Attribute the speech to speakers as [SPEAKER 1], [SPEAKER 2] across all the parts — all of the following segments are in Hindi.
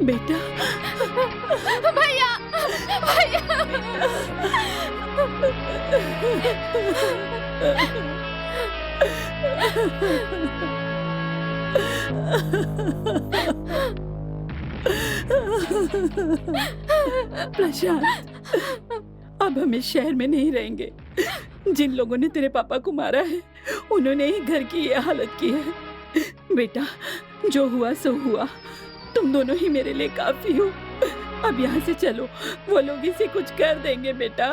[SPEAKER 1] बेटा,
[SPEAKER 2] भैया, भैया।
[SPEAKER 1] प्रशांत, अब हम इस शहर में नहीं रहेंगे। जिन लोगों ने तेरे पापा को मारा है, उन्होंने ही घर की ये हालत की है। बेटा, जो हुआ सो हुआ। तुम दोनों ही मेरे लिए काफी हो। अब यहाँ से चलो, वो लोग इसे कुछ कर देंगे। बेटा,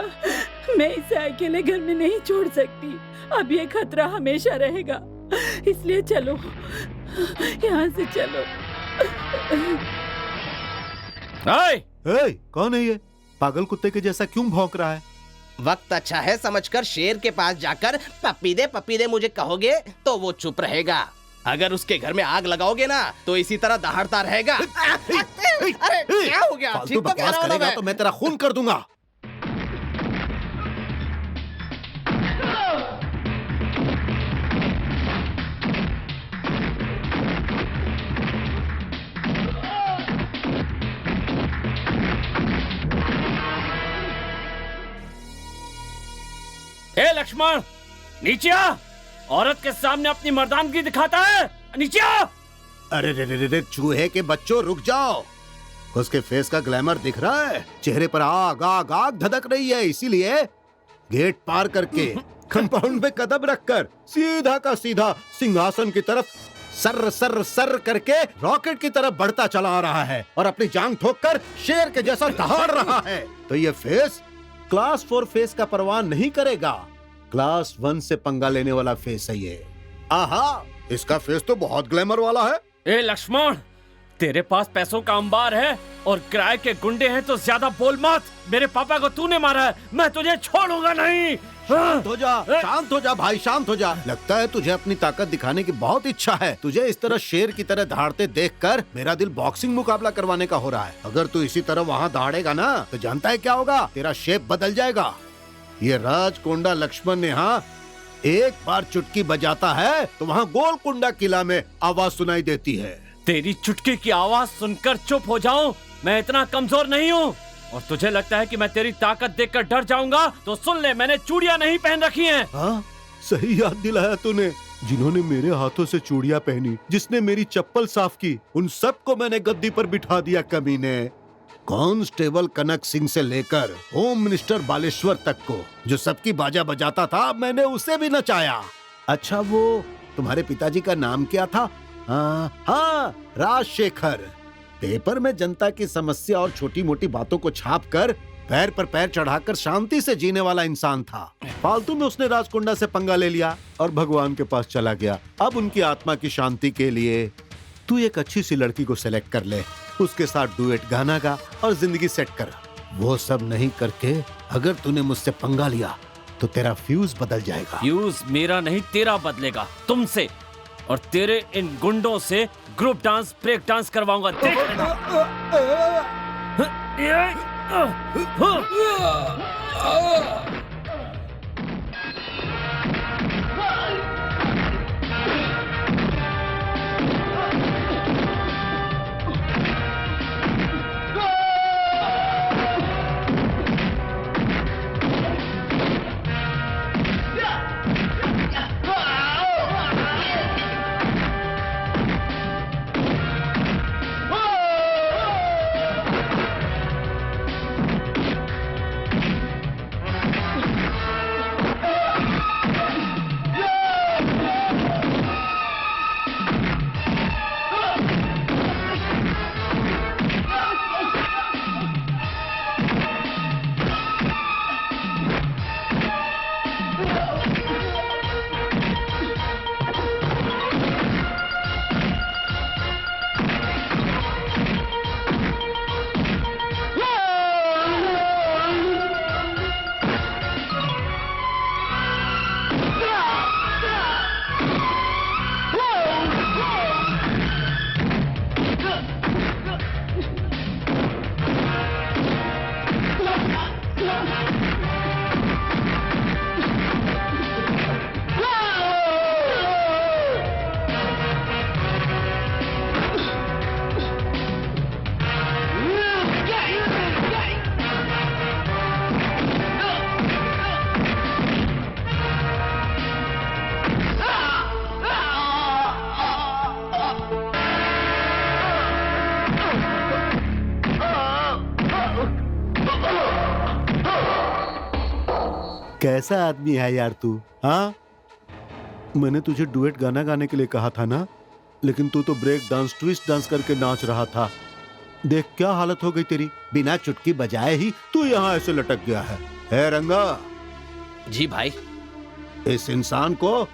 [SPEAKER 1] मैं इसे अकेले घर में नहीं छोड़ सकती। अब ये खतरा हमेशा रहेगा, इसलिए चलो, यहाँ से चलो।
[SPEAKER 3] कौन है ये? पागल कुत्ते के जैसा क्यों भौंक रहा है?
[SPEAKER 4] वक्त अच्छा है समझकर शेर के पास जाकर पप्पी दे मुझे कहोगे तो वो चुप रहेगा। अगर उसके घर में आग लगाओगे ना तो इसी तरह दहाड़ता रहेगा। अरे क्या हो गया?
[SPEAKER 3] फालतू बकवास करेगा तो मैं तेरा खून कर दूंगा।
[SPEAKER 5] ए लक्ष्मण, नीचे आ। औरत के सामने अपनी मर्दानगी दिखाता है, नीचे आ।
[SPEAKER 3] अरे रे रे रे, चूहे के बच्चों रुक जाओ। उसके फेस का ग्लैमर दिख रहा है, चेहरे पर आग आग आग धधक रही है, इसीलिए गेट पार करके कंपाउंड में कदम रखकर सीधा का सीधा सिंहासन की तरफ सर सर सर करके रॉकेट की तरफ बढ़ता चला आ रहा है और अपनी जांग ठोककर शेर के जैसा दहाड़ रहा है। तो ये फेस क्लास 4 फेस का परवाह नहीं करेगा, क्लास 1 से पंगा लेने वाला फेस है ये। आहा, इसका फेस तो बहुत ग्लैमर वाला है।
[SPEAKER 5] ए लक्ष्मण, तेरे पास पैसों का अंबार है और किराए के गुंडे हैं तो ज्यादा बोल मत। मेरे पापा को तूने मारा है, मैं तुझे छोड़ूंगा नहीं।
[SPEAKER 3] शांत हो जा, शांत हो जा भाई, शांत हो जा। लगता है तुझे अपनी ताकत दिखाने की बहुत इच्छा है। तुझे इस तरह शेर की तरह दहाड़ते देखकर मेरा दिल बॉक्सिंग मुकाबला करवाने का हो रहा है। अगर तू इसी तरह वहाँ दहाड़ेगा ना तो जानता है क्या होगा? तेरा शेप बदल जाएगा। ये राजकोंडा लक्ष्मण ने यहाँ एक बार चुटकी बजाता है तो वहाँ गोलकुंडा किला में आवाज सुनाई देती है।
[SPEAKER 5] तेरी चुटकी की आवाज सुनकर चुप हो जाऊं? मैं इतना कमजोर नहीं हूँ। और तुझे लगता है कि मैं तेरी ताकत देखकर डर जाऊंगा? तो सुन ले, मैंने चूड़ियां नहीं पहन रखी हैं।
[SPEAKER 3] हाँ, सही याद दिलाया तूने। जिन्होंने मेरे हाथों से चूड़ियां पहनी, जिसने मेरी चप्पल साफ की, उन सबको मैंने गद्दी पर बिठा दिया कमीने। कांस्टेबल कनक सिंह से लेकर होम मिनिस्टर बालेश्वर तक को जो सबकी बाजा बजाता था, मैंने उसे भी नचाया। अच्छा, वो तुम्हारे पिताजी का नाम क्या था? हाँ, राजशेखर। पेपर में जनता की समस्या और छोटी मोटी बातों को छापकर पैर पर पैर चढ़ाकर शांति से जीने वाला इंसान था। फालतू में उसने राजकोंडा से पंगा ले लिया और भगवान के पास चला गया। अब उनकी आत्मा की शांति के लिए तू एक अच्छी सी लड़की को सेलेक्ट कर ले, उसके साथ डुएट गाना गा और जिंदगी सेट कर। वो सब नहीं करके अगर तूने मुझसे पंगा लिया तो तेरा फ्यूज बदल जाएगा।
[SPEAKER 5] फ्यूज मेरा नहीं, तेरा बदलेगा। तुमसे और तेरे इन गुंडों से ग्रुप डांस, ब्रेक डांस करवाऊंगा, देख लेना।
[SPEAKER 3] कैसा आदमी है यार तू? हाँ, मैंने तुझे डुएट गाना गाने के लिए कहा था ना, लेकिन तू तो ब्रेक डांस, ट्विस्ट डांस करके नाच रहा था। देख क्या हालत हो गई तेरी, बिना चुटकी बजाए ही तू यहाँ ऐसे लटक गया है रंगा?
[SPEAKER 4] जी भाई।
[SPEAKER 3] इस इंसान को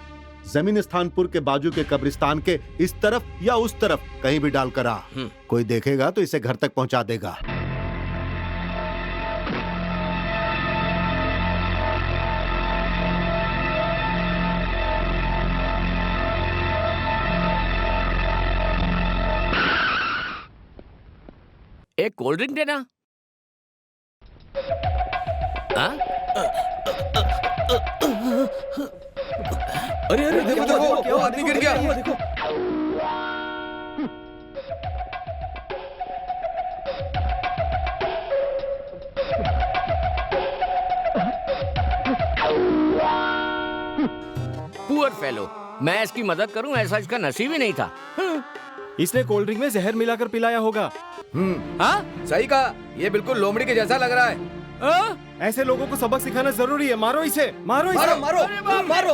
[SPEAKER 3] जमीनिस्तानपुर के बाजू के कब्रिस्तान के इस तरफ या उस तरफ कहीं भी डालकर आ। कोई देखेगा तो इसे घर तक पहुंचा देगा।
[SPEAKER 6] एक कोल्ड ड्रिंक देना। हाँ?
[SPEAKER 7] अरे अरे देखो देखो, वो आदमी गिर गया। देखो
[SPEAKER 6] पुअर फेलो, मैं इसकी मदद करूं ऐसा इसका नसीब ही नहीं था।
[SPEAKER 7] इसने कोल्ड ड्रिंक में जहर मिलाकर पिलाया होगा।
[SPEAKER 6] हाँ?
[SPEAKER 7] सही कहा, ये बिल्कुल लोमड़ी के जैसा लग रहा है। ऐसे लोगों को सबक सिखाना जरूरी है। मारो इसे, मारो इसे।
[SPEAKER 4] मारो मारो मारो मारो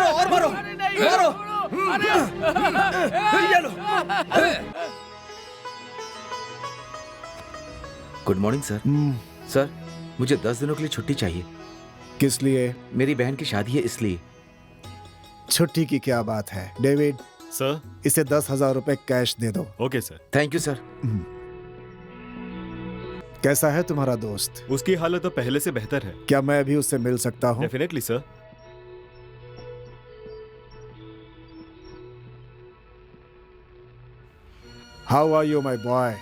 [SPEAKER 4] और मारो मारो। ये लो।
[SPEAKER 8] Good morning sir. सर, मुझे 10 दिनों के लिए छुट्टी चाहिए।
[SPEAKER 9] किस लिए?
[SPEAKER 8] मेरी बहन की शादी है इसलिए।
[SPEAKER 9] छुट्टी की क्या बात है डेविड?
[SPEAKER 7] सर,
[SPEAKER 9] इसे 10,000 रुपए कैश दे दो।
[SPEAKER 7] Okay sir.
[SPEAKER 8] Thank you sir.
[SPEAKER 9] कैसा है तुम्हारा दोस्त?
[SPEAKER 7] उसकी हालत तो पहले से बेहतर है।
[SPEAKER 9] क्या मैं अभी उससे मिल सकता हूँ?
[SPEAKER 7] Definitely sir.
[SPEAKER 9] How are you my boy?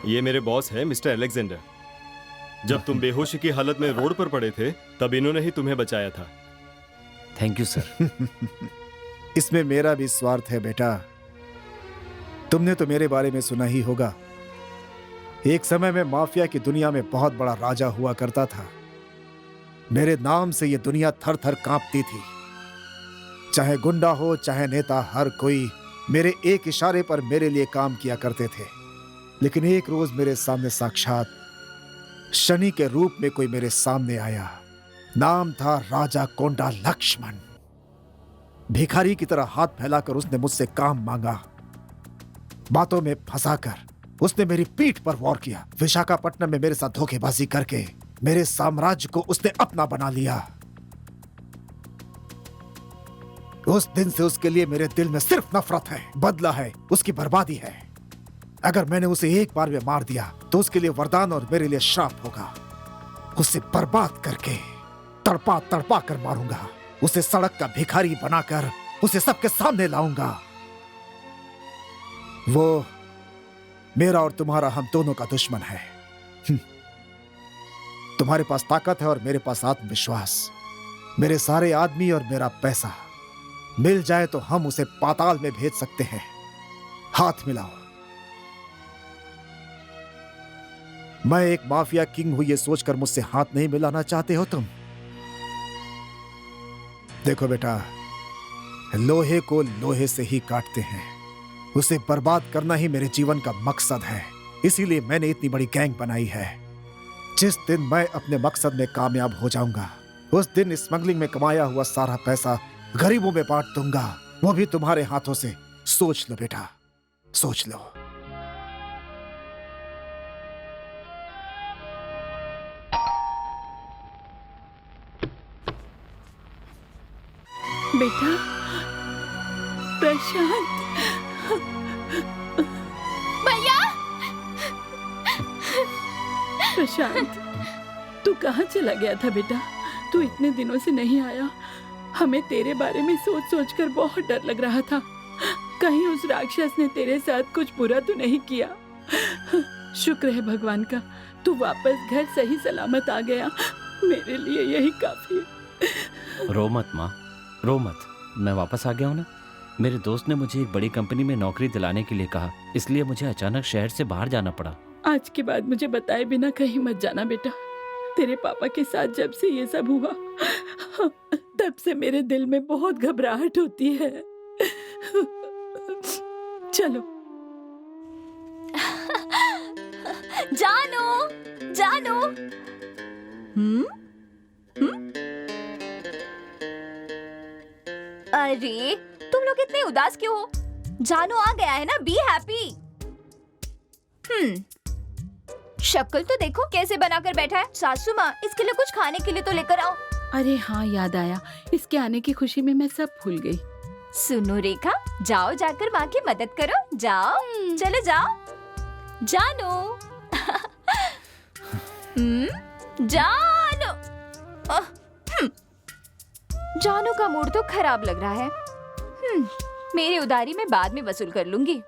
[SPEAKER 7] ये मेरे बॉस है मिस्टर अलेक्जेंडर। जब तुम बेहोशी की हालत में रोड पर पड़े थे तब इन्होंने ही तुम्हें बचाया था।
[SPEAKER 8] Thank you sir.
[SPEAKER 9] इसमें मेरा भी स्वार्थ है बेटा। तुमने तो मेरे बारे में सुना ही होगा। एक समय में माफिया की दुनिया में बहुत बड़ा राजा हुआ करता था। मेरे नाम से यह दुनिया थर थर कांपती थी। चाहे गुंडा हो चाहे नेता, हर कोई मेरे एक इशारे पर मेरे लिए काम किया करते थे। लेकिन एक रोज मेरे सामने साक्षात शनि के रूप में कोई मेरे सामने आया। नाम था राजा कोंडा लक्ष्मण। भिखारी की तरह हाथ फैलाकर उसने मुझसे काम मांगा। बातों में फंसाकर उसने मेरी पीठ पर वॉर किया। विशाखापट्टनम में मेरे साथ धोखेबाजी करके मेरे साम्राज्य को उसने अपना बना लिया। उस दिन से उसके लिए मेरे दिल में सिर्फ नफरत है, बदला है, उसकी बर्बादी है। अगर मैंने उसे एक बार में मार दिया तो उसके लिए वरदान और मेरे लिए श्राप होगा। उसे बर्बाद करके तड़पा तड़पा कर मारूंगा। उसे सड़क का भिखारी बनाकर उसे सबके सामने लाऊंगा। वो मेरा और तुम्हारा, हम दोनों का दुश्मन है। तुम्हारे पास ताकत है और मेरे पास आत्मविश्वास। मेरे सारे आदमी और मेरा पैसा मिल जाए तो हम उसे पाताल में भेज सकते हैं। हाथ मिलाओ। मैं एक माफिया किंग हूं ये सोचकर मुझसे हाथ नहीं मिलाना चाहते हो तुम? देखो बेटा, लोहे को लोहे से ही काटते हैं। उसे बर्बाद करना ही मेरे जीवन का मकसद है। इसीलिए मैंने इतनी बड़ी गैंग बनाई है। जिस दिन मैं अपने मकसद में कामयाब हो जाऊंगा उस दिन स्मगलिंग में कमाया हुआ सारा पैसा गरीबों में बांट दूंगा, वो भी तुम्हारे हाथों से। सोच लो बेटा, सोच लो।
[SPEAKER 1] बेटा प्रशांत।
[SPEAKER 2] भैया
[SPEAKER 1] प्रशांत, तू कहाँ चला गया था बेटा? तू इतने दिनों से नहीं आया। हमें तेरे बारे में सोच सोच कर बहुत डर लग रहा था। कहीं उस राक्षस ने तेरे साथ कुछ बुरा तो नहीं किया। शुक्र है भगवान का, तू वापस घर सही सलामत आ गया। मेरे लिए यही काफी है।
[SPEAKER 5] रो मत माँ, रो मत। मैं वापस आ गया हूँ ना। मेरे दोस्त ने मुझे एक बड़ी कंपनी में नौकरी दिलाने के लिए कहा, इसलिए मुझे अचानक शहर से बाहर जाना पड़ा।
[SPEAKER 1] आज के बाद मुझे बताए बिना कहीं मत जाना बेटा। तेरे पापा के साथ जब से ये सब हुआ तब से मेरे दिल में बहुत घबराहट होती है। चलो।
[SPEAKER 2] जानू, जानू। अरे तुम लोग इतने उदास क्यों हो? जानू आ गया है ना, बी हैप्पी। शक्ल तो देखो कैसे बनाकर बैठा है। सासू माँ, इसके लिए कुछ खाने के लिए तो लेकर आओ।
[SPEAKER 1] अरे हाँ, याद आया, इसके आने की खुशी में मैं सब भूल गई।
[SPEAKER 2] सुनो रेखा, जाओ जाकर माँ की मदद करो। जाओ, चलो जाओ। जानू जानू जानू का मूड तो खराब लग रहा है। मेरी उधारी मैं बाद में वसूल कर लूंगी।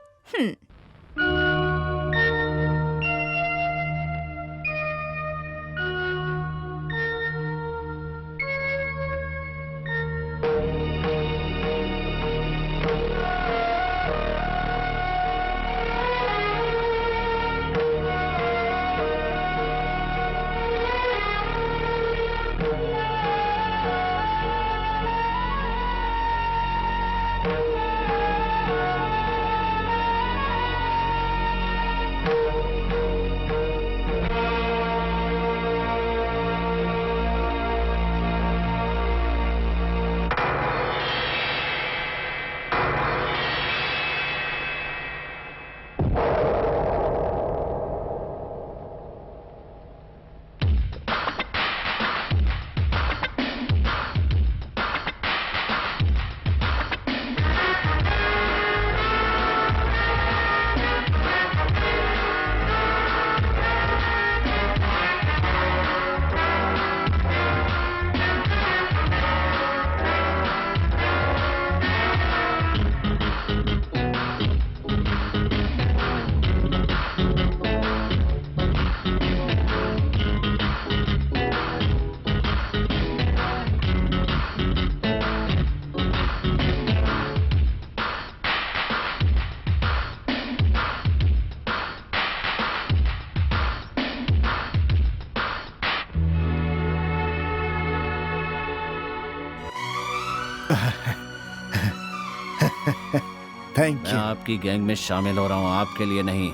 [SPEAKER 9] थैंक
[SPEAKER 5] मैं
[SPEAKER 9] यू।
[SPEAKER 5] आपकी गैंग में शामिल हो रहा हूँ, आपके लिए नहीं,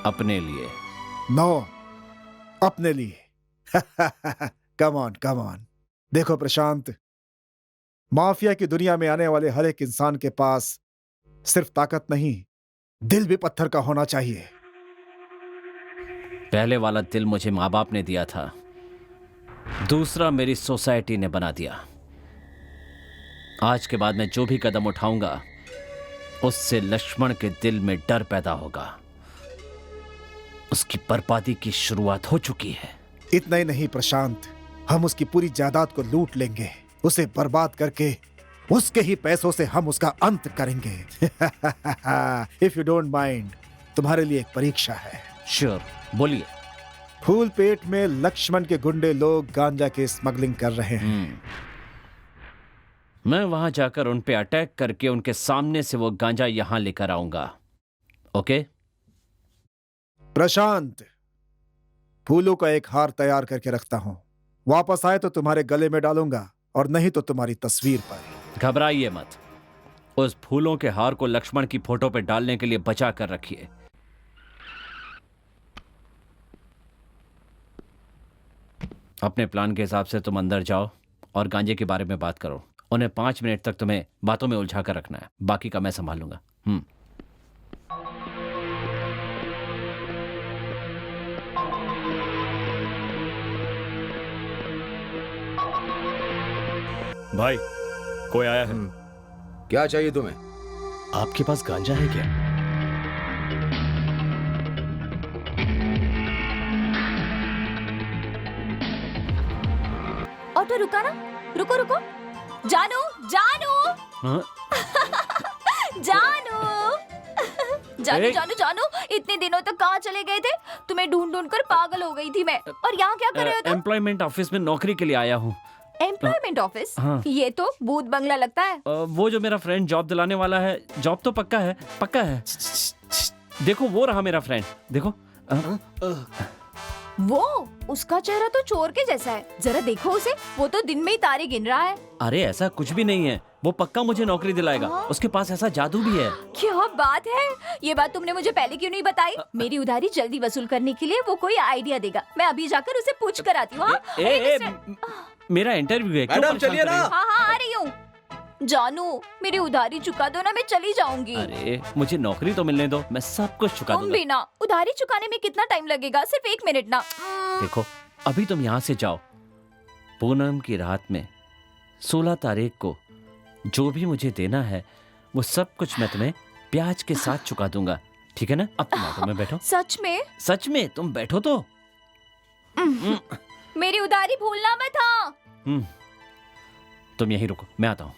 [SPEAKER 5] अपने लिए।
[SPEAKER 9] नो, अपने लिए। Come on come on. देखो प्रशांत, माफिया की दुनिया में आने वाले हर एक इंसान के पास सिर्फ ताकत नहीं, दिल भी पत्थर का होना चाहिए।
[SPEAKER 5] पहले वाला दिल मुझे माँ बाप ने दिया था, दूसरा मेरी सोसाइटी ने बना दिया। आज के बाद मैं जो भी कदम उठाऊंगा उससे लक्ष्मण के दिल में डर पैदा होगा। उसकी बर्बादी की शुरुआत हो चुकी है।
[SPEAKER 9] इतना ही नहीं प्रशांत, हम उसकी पूरी जायदाद को लूट लेंगे, उसे बर्बाद करके उसके ही पैसों से हम उसका अंत करेंगे। इफ यू डोंट माइंड, तुम्हारे लिए एक परीक्षा है।
[SPEAKER 5] श्योर, बोलिए।
[SPEAKER 9] फूल पेट में लक्ष्मण के गुंडे लोग गांजा की स्मगलिंग कर रहे हैं।
[SPEAKER 5] मैं वहां जाकर उन पे अटैक करके उनके सामने से वो गांजा यहां लेकर आऊंगा। ओके?
[SPEAKER 9] प्रशांत, फूलों का एक हार तैयार करके रखता हूं, वापस आए तो तुम्हारे गले में डालूंगा और नहीं तो तुम्हारी तस्वीर पर।
[SPEAKER 5] घबराइए मत, उस फूलों के हार को लक्ष्मण की फोटो पे डालने के लिए बचा कर रखिए। अपने प्लान के हिसाब से तुम अंदर जाओ और गांजे के बारे में बात करो। उन्हें 5 मिनट तक तुम्हें बातों में उलझा कर रखना है, बाकी का मैं संभालूंगा।
[SPEAKER 7] भाई, कोई आया है।
[SPEAKER 8] क्या चाहिए तुम्हें?
[SPEAKER 7] आपके पास गांजा है क्या?
[SPEAKER 2] ऑटो रुका ना, रुको रुको। जानू जानू
[SPEAKER 5] हाँ?
[SPEAKER 2] जानू जानू
[SPEAKER 5] ए?
[SPEAKER 2] जानू जानू, इतने दिनों तक कहाँ चले गए थे? तुम्हें ढूंढ ढूंढ कर पागल हो गई थी मैं। और यहाँ क्या कर रहे हो तुम?
[SPEAKER 5] एम्प्लॉयमेंट ऑफिस में नौकरी के लिए आया हूँ।
[SPEAKER 2] Employment office?
[SPEAKER 5] हाँ।
[SPEAKER 2] ये तो भूत बंगला लगता है।
[SPEAKER 5] वो जो मेरा फ्रेंड जॉब दिलाने वाला है, जॉब तो पक्का है, पक्का है। देखो वो रहा मेरा फ्रेंड, देखो।
[SPEAKER 2] वो, उसका चेहरा तो चोर के जैसा है, जरा देखो उसे, वो तो दिन में ही तारे गिन रहा है।
[SPEAKER 5] अरे ऐसा कुछ भी नहीं है, वो पक्का मुझे नौकरी दिलाएगा। उसके पास ऐसा जादू भी है।
[SPEAKER 2] क्या बात है, ये बात तुमने मुझे पहले क्यों नहीं बताई? मेरी उधारी जल्दी वसूल करने के लिए वो कोई आइडिया देगा। मैं अभी जाकर उसे पूछ कर आती हूँ। हाँ?
[SPEAKER 5] मेरा इंटरव्यू है, क्यों
[SPEAKER 8] मैडम
[SPEAKER 5] परेशान
[SPEAKER 8] चलिए
[SPEAKER 5] कर रही
[SPEAKER 8] ना।
[SPEAKER 5] हो?
[SPEAKER 2] हाँ हाँ, आ रही हूँ। जानू मेरी उधारी चुका दो ना, मैं चली जाऊंगी।
[SPEAKER 5] अरे मुझे नौकरी तो मिलने दो, मैं सब कुछ चुका
[SPEAKER 2] तुम
[SPEAKER 5] दूंगा।
[SPEAKER 2] भी ना, उधारी चुकाने में कितना टाइम लगेगा? सिर्फ 1 मिनट ना।
[SPEAKER 5] देखो अभी तुम यहाँ से जाओ, पूनम की रात में 16 तारीख को जो भी मुझे देना है वो सब कुछ मैं तुम्हें ब्याज के साथ चुका दूंगा, ठीक है ना? अब तुम ऑटो में बैठो।
[SPEAKER 2] सच में?
[SPEAKER 5] सच में, तुम बैठो तो।
[SPEAKER 2] मेरी उधारी भूलना मत। हाँ
[SPEAKER 5] तुम यहीं रुको, मैं आता हूँ।